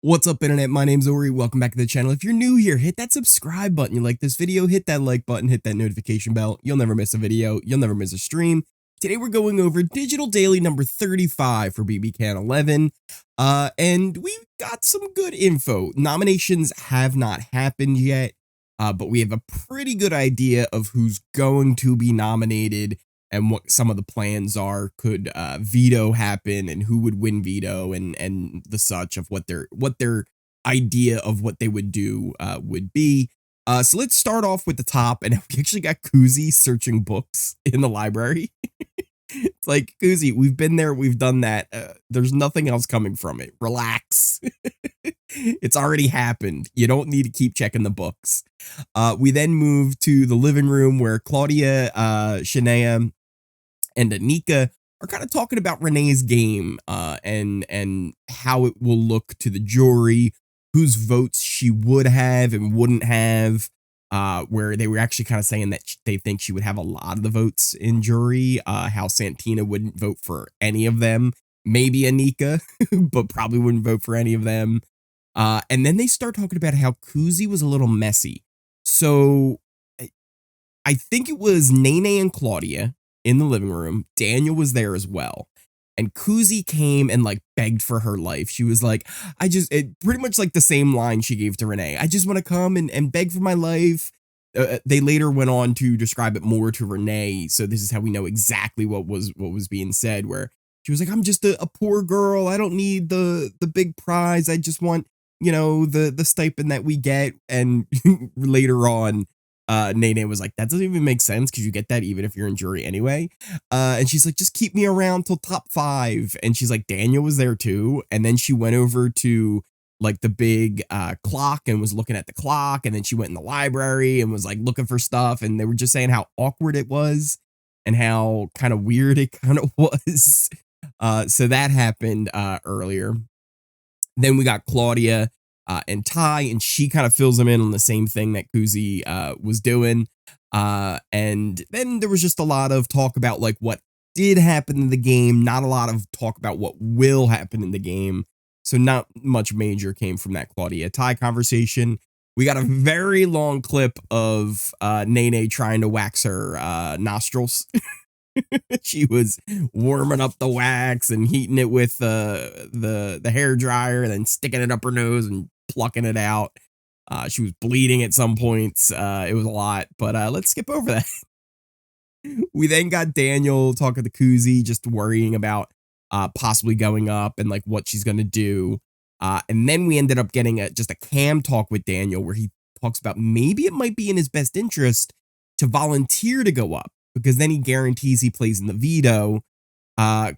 What's up, internet? My name's Ori. Welcome back to the channel. If you're new here, hit that subscribe button. You like this video, hit that like button, hit that notification bell. You'll never miss a video. You'll never miss a stream. Today we're going over Digital Daily number 35 for BBCan11. And we've got some good info. Nominations have not happened yet, but we have a pretty good idea of who's going to be nominated and what some of the plans are. Could veto happen, and who would win veto, and the such of what their idea of what they would do would be. So let's start off with the top, and we actually got Kuzi searching books in the library. It's like, Kuzi, we've been there, we've done that. There's nothing else coming from it. Relax. It's already happened. You don't need to keep checking the books. We then move to the living room where Claudia, Shania, and Anika are kind of talking about Renee's game and how it will look to the jury, whose votes she would have and wouldn't have, where they were actually kind of saying that they think she would have a lot of the votes in jury, how Santina wouldn't vote for any of them, maybe Anika, but probably wouldn't vote for any of them. And then they start talking about how Kuzi was a little messy. So I think it was Nene and Claudia in the living room. Daniel was there as well. And Kuzi came and like begged for her life. She was like, pretty much like the same line she gave to Renee. I just want to come and beg for my life. They later went on to describe it more to Renee. So this is how we know exactly what was being said, where she was like, I'm just a poor girl. I don't need the big prize. I just want, the stipend that we get. And later on, Nene was like, that doesn't even make sense because you get that even if you're in jury anyway. And she's like, just keep me around till top 5. And she's like, Daniel was there too. And then she went over to like the big clock and was looking at the clock. And then she went in the library and was like looking for stuff. And they were just saying how awkward it was and how kind of weird it kind of was. So that happened earlier. Then we got Claudia and Ty, and she kind of fills them in on the same thing that Kuzi was doing. And then there was just a lot of talk about like what did happen in the game, not a lot of talk about what will happen in the game. So not much major came from that Claudia Ty conversation. We got a very long clip of Nene trying to wax her nostrils. She was warming up the wax and heating it with the hair dryer and then sticking it up her nose and plucking it out. She was bleeding at some points. It was a lot, but let's skip over that. We then got Daniel talking to Kuzi, just worrying about possibly going up and like what she's gonna do. And then we ended up getting just a cam talk with Daniel where he talks about maybe it might be in his best interest to volunteer to go up, because then he guarantees he plays in the veto. And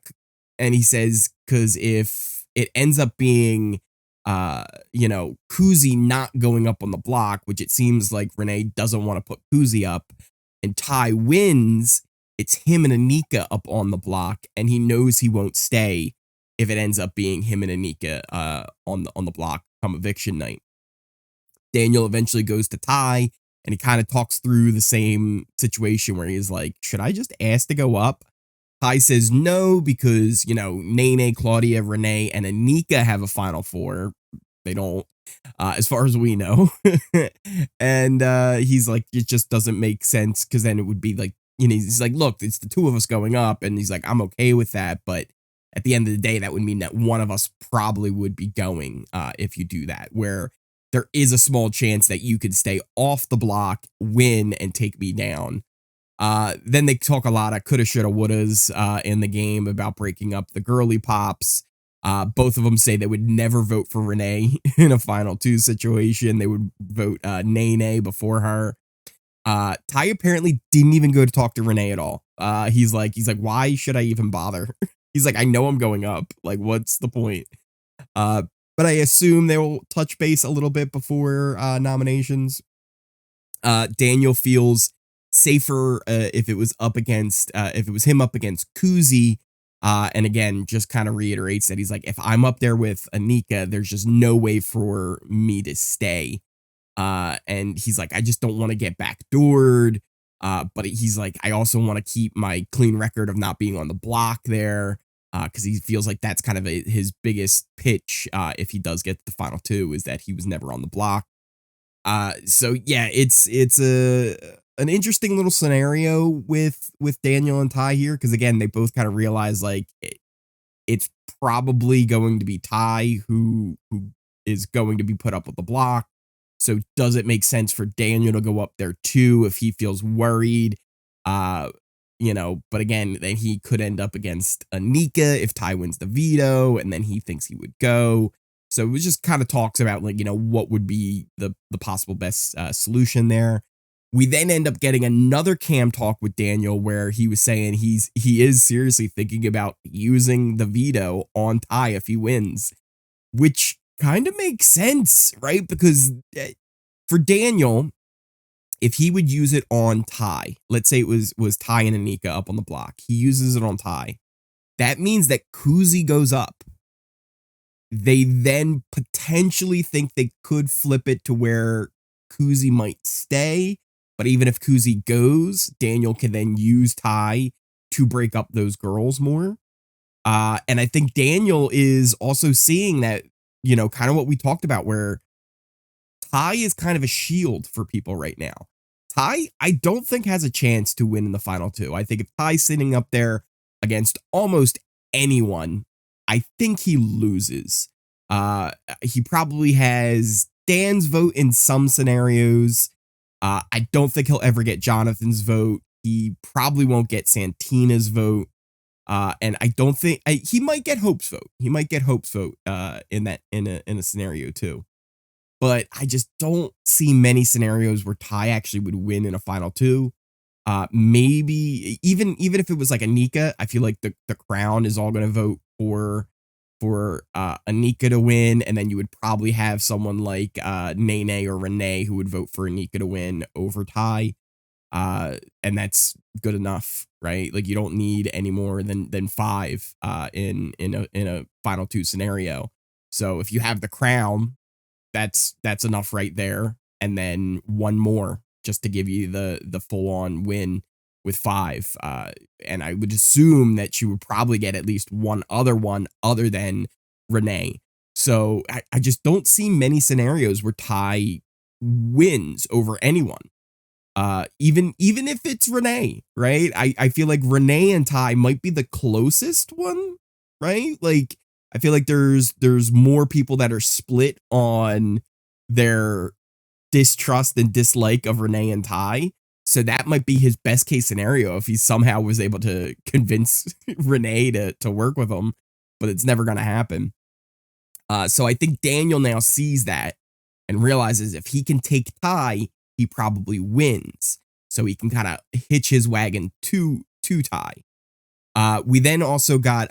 he says, because if it ends up being, Kuzi not going up on the block, which it seems like Renee doesn't want to put Kuzi up, and Ty wins, it's him and Anika up on the block, and he knows he won't stay if it ends up being him and Anika on the block come eviction night. Daniel eventually goes to Ty, and he kind of talks through the same situation where he's like, should I just ask to go up? Ty says no, because, Nene, Claudia, Renee, and Anika have a final 4. They don't, as far as we know. And he's like, it just doesn't make sense, because then it would be like, he's like, look, it's the 2 of us going up. And he's like, I'm okay with that. But at the end of the day, that would mean that one of us probably would be going if you do that, where there is a small chance that you could stay off the block, win, and take me down. Then they talk a lot of coulda, shoulda, wouldas in the game about breaking up the girly pops. Both of them say they would never vote for Renee in a final 2 situation. They would vote Nene before her. Ty apparently didn't even go to talk to Renee at all. He's like, why should I even bother? He's like, I know I'm going up. Like, what's the point? But I assume they will touch base a little bit before nominations. Daniel feels safer if it was him up against Kuzi. And again, just kind of reiterates that he's like, if I'm up there with Anika, there's just no way for me to stay. And he's like, I just don't want to get backdoored. But he's like, I also want to keep my clean record of not being on the block there. because he feels like that's kind of his biggest pitch if he does get to the final two, is that he was never on the block. So yeah, it's an interesting little scenario with Daniel and Ty here, because again, they both kind of realize like it's probably going to be Ty who is going to be put up with the block. So does it make sense for Daniel to go up there too if he feels worried? But again, then he could end up against Anika if Ty wins the veto, and then he thinks he would go. So it was just kind of talks about like, what would be the possible best solution there. We then end up getting another cam talk with Daniel where he was saying he is seriously thinking about using the veto on Ty if he wins, which kind of makes sense, right? Because for Daniel, if he would use it on Ty, let's say it was Ty and Anika up on the block, he uses it on Ty. That means that Kuzi goes up. They then potentially think they could flip it to where Kuzi might stay. But even if Kuzi goes, Daniel can then use Ty to break up those girls more. And I think Daniel is also seeing that, kind of what we talked about, where Ty is kind of a shield for people right now. Ty, I don't think, has a chance to win in the final two. I think if Ty's sitting up there against almost anyone, I think he loses. He probably has Dan's vote in some scenarios. I don't think he'll ever get Jonathan's vote. He probably won't get Santina's vote. And I don't think he might get Hope's vote. He might get Hope's vote in a scenario too. But I just don't see many scenarios where Ty actually would win in a final two. Maybe even if it was like Anika, I feel like the crown is all going to vote for Anika to win, and then you would probably have someone like Nene or Renee who would vote for Anika to win over Ty, and that's good enough, right? Like you don't need any more than 5 in a final two scenario. So if you have the crown, that's enough right there, and then one more just to give you the full on win with 5. And I would assume that she would probably get at least one other than Renee. So I just don't see many scenarios where Ty wins over anyone. Even if it's Renee, right? I feel like Renee and Ty might be the closest one, right? Like I feel like there's more people that are split on their distrust and dislike of Renee and Ty. So that might be his best case scenario if he somehow was able to convince Renee to work with him, but it's never going to happen. So I think Daniel now sees that and realizes if he can take Ty, he probably wins. So he can kind of hitch his wagon to Ty. We then also got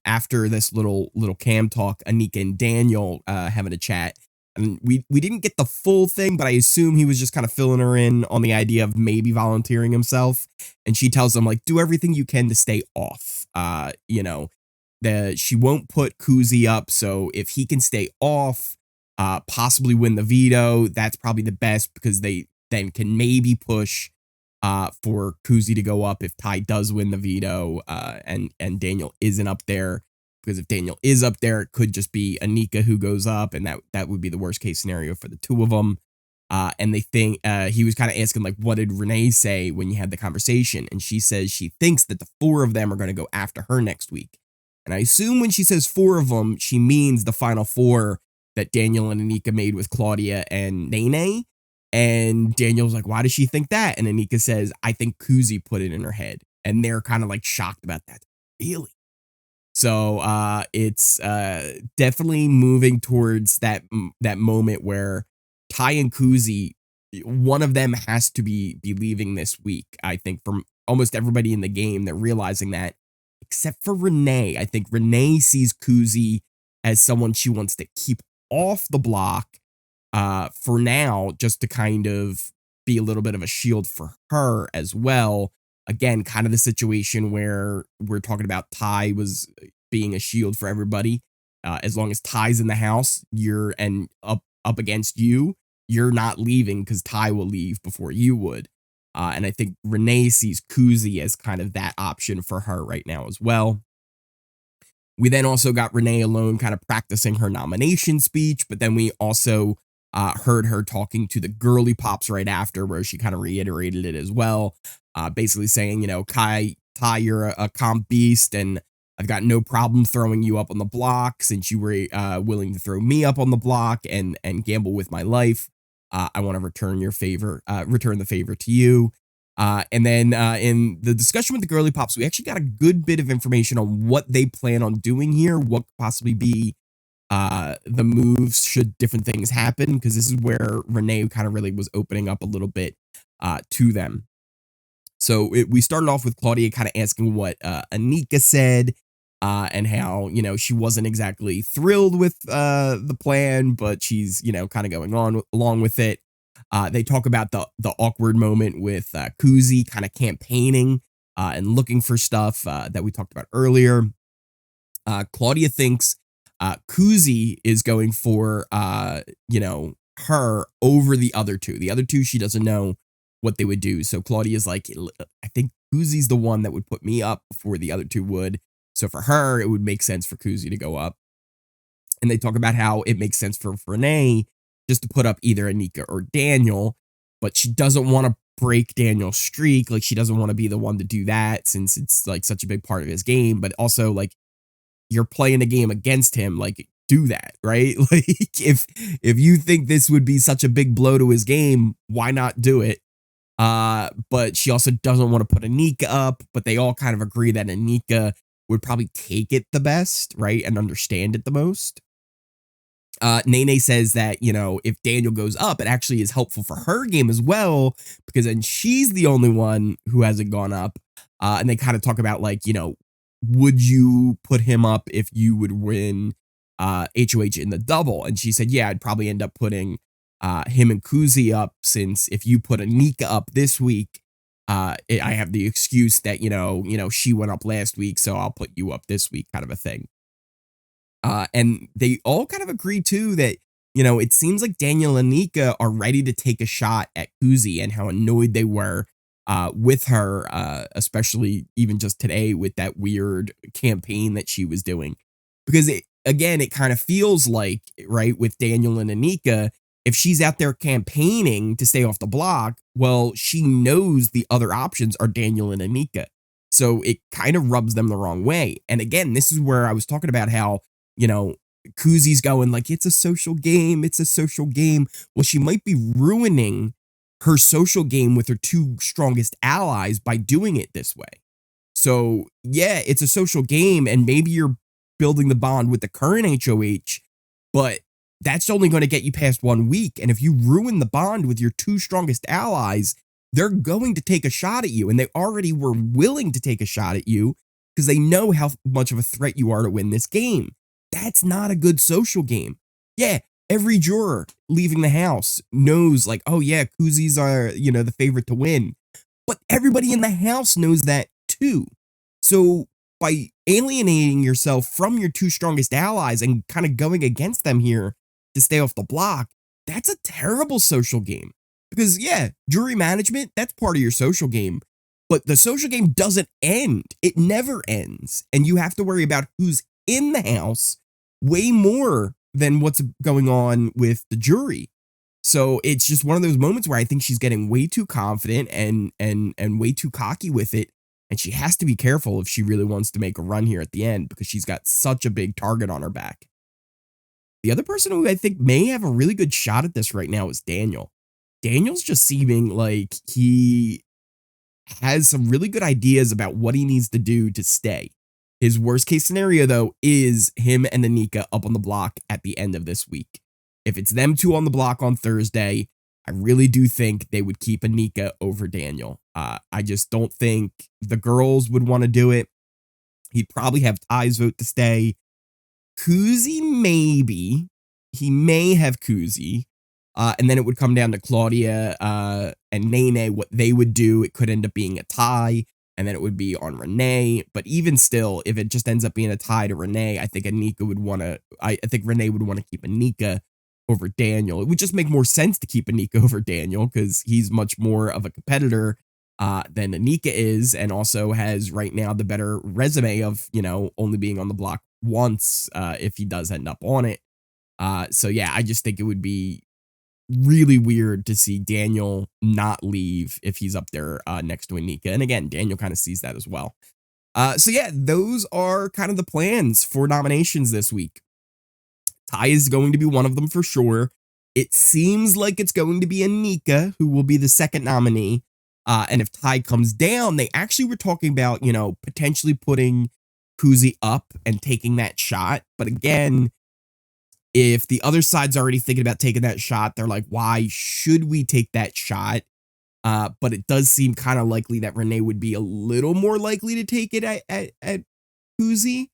after this little cam talk, Anika and Daniel having a chat. And we didn't get the full thing, but I assume he was just kind of filling her in on the idea of maybe volunteering himself. And she tells him, like, do everything you can to stay off. She won't put Kuzi up. So if he can stay off, possibly win the veto, that's probably the best, because they then can maybe push for Kuzi to go up if Ty does win the veto and Daniel isn't up there. Because if Daniel is up there, it could just be Anika who goes up, and that would be the worst case scenario for the two of them. And they think he was kind of asking, like, what did Renee say when you had the conversation? And she says she thinks that the 4 of them are going to go after her next week. And I assume when she says 4 of them, she means the final 4 that Daniel and Anika made with Claudia and Nene. And Daniel's like, why does she think that? And Anika says, I think Kuzi put it in her head. And they're kind of like shocked about that. Really? So it's definitely moving towards that moment where Ty and Kuzi, one of them has to be leaving this week. I think from almost everybody in the game, they're realizing that, except for Renee. I think Renee sees Kuzi as someone she wants to keep off the block for now, just to kind of be a little bit of a shield for her as well. Again, kind of the situation where we're talking about Ty was being a shield for everybody. As long as Ty's in the house, up against you, you're not leaving because Ty will leave before you would. And I think Renee sees Kuzi as kind of that option for her right now as well. We then also got Renee alone kind of practicing her nomination speech, but then we also heard her talking to the girly pops right after, where she kind of reiterated it as well, basically saying, Ty, you're a comp beast, and I've got no problem throwing you up on the block since you were willing to throw me up on the block and gamble with my life. I want to return the favor to you. And then in the discussion with the girly pops, we actually got a good bit of information on what they plan on doing here, what could possibly be the moves should different things happen, because this is where Renee kind of really was opening up a little bit to them. So we started off with Claudia kind of asking what Anika said, and how, she wasn't exactly thrilled with the plan, but she's, kind of going on along with it. They talk about the awkward moment with Kuzi kind of campaigning and looking for stuff that we talked about earlier. Claudia thinks Kuzi is going for, her over the other two. The other two, she doesn't know what they would do. So Claudia's like, I think Kuzi's the one that would put me up before the other two would. So for her, it would make sense for Kuzi to go up. And they talk about how it makes sense for Renee just to put up either Anika or Daniel, but she doesn't want to break Daniel's streak. Like, she doesn't want to be the one to do that since it's like such a big part of his game. But also, like, you're playing a game against him, like, do that, right? Like, if you think this would be such a big blow to his game, why not do it? But she also doesn't want to put Anika up, but they all kind of agree that Anika would probably take it the best, right? And understand it the most. Nene says that, if Daniel goes up, it actually is helpful for her game as well, because then she's the only one who hasn't gone up. And they kind of talk about, like, would you put him up if you would win HOH in the double? And she said, yeah, I'd probably end up putting him and Kuzi up, since if you put Anika up this week, I have the excuse that, she went up last week, so I'll put you up this week, kind of a thing. And they all kind of agree, too, that, it seems like Daniel and Anika are ready to take a shot at Kuzi, and how annoyed they were with her, especially even just today with that weird campaign that she was doing. Because, it kind of feels like, right, with Daniel and Anika, if she's out there campaigning to stay off the block, well, she knows the other options are Daniel and Anika. So it kind of rubs them the wrong way. And again, this is where I was talking about how, Kuzi's going like, it's a social game. It's a social game. Well, she might be ruining her social game with her two strongest allies by doing it this way. So yeah, it's a social game, and maybe you're building the bond with the current HOH, but that's only going to get you past 1 week. And if you ruin the bond with your two strongest allies, they're going to take a shot at you. And they already were willing to take a shot at you because they know how much of a threat you are to win this game. That's not a good social game. Yeah, every juror leaving the house knows, like, oh yeah, Kuzi's are, the favorite to win. But everybody in the house knows that too. So by alienating yourself from your two strongest allies and kind of going against them here to stay off the block, that's a terrible social game. Because yeah, jury management, that's part of your social game. But the social game doesn't end. It never ends. And you have to worry about who's in the house way more than what's going on with the jury. So it's just one of those moments where I think she's getting way too confident and way too cocky with it. And she has to be careful if she really wants to make a run here at the end, because she's got such a big target on her back. The other person who I think may have a really good shot at this right now is Daniel. Daniel's just seeming like he has some really good ideas about what he needs to do to stay. His worst case scenario, though, is him and Anika up on the block at the end of this week. If it's them two on the block on Thursday, I really do think they would keep Anika over Daniel. I just don't think the girls would want to do it. He'd probably have Ty's vote to stay. Kuzi, maybe. He may have Kuzi. And then it would come down to Claudia and Nene, what they would do. It could end up being a tie, and then it would be on Renee. But even still, if it just ends up being a tie to Renee, I think Anika would want to. I think Renee would want to keep Anika over Daniel. It would just make more sense to keep Anika over Daniel because he's much more of a competitor than Anika is, and also has right now the better resume of, only being on the block once if he does end up on it. So yeah, I just think it would be really weird to see Daniel not leave if he's up there next to Anika. And again, Daniel kind of sees that as well. So yeah, those are kind of the plans for nominations this week. Ty is going to be one of them for sure. It seems like it's going to be Anika who will be the second nominee. And if Ty comes down, they actually were talking about, you know, potentially putting Kuzi up and taking that shot. But again, if the other side's already thinking about taking that shot, they're like, why should we take that shot? But it does seem kind of likely that Renee would be a little more likely to take it at Kuzi.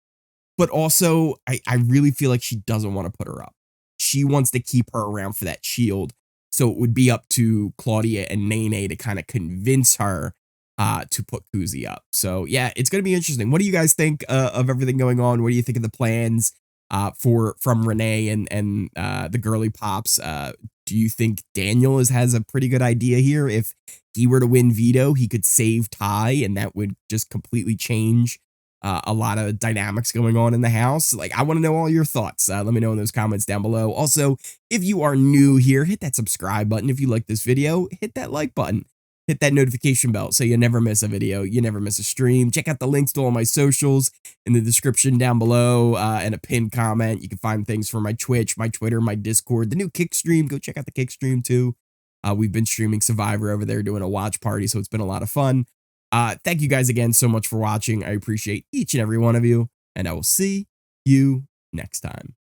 But also, I really feel like she doesn't want to put her up. She wants to keep her around for that shield. So it would be up to Claudia and Nene to kind of convince her to put Kuzi up. So yeah, it's going to be interesting. What do you guys think of everything going on? What do you think of the plans from Renee and the girly pops? Do you think Daniel has a pretty good idea here? If he were to win veto, he could save Ty, and that would just completely change a lot of dynamics going on in the house. Like, I want to know all your thoughts. Let me know in those comments down below. Also, if you are new here, hit that subscribe button. If you like this video, hit that like button. Hit that notification bell so you never miss a video, you never miss a stream. Check out the links to all my socials in the description down below and a pinned comment. You can find things for my Twitch, my Twitter, my Discord, the new Kick stream. Go check out the Kick stream too. We've been streaming Survivor over there, doing a watch party, so it's been a lot of fun. Thank you guys again so much for watching. I appreciate each and every one of you, and I will see you next time.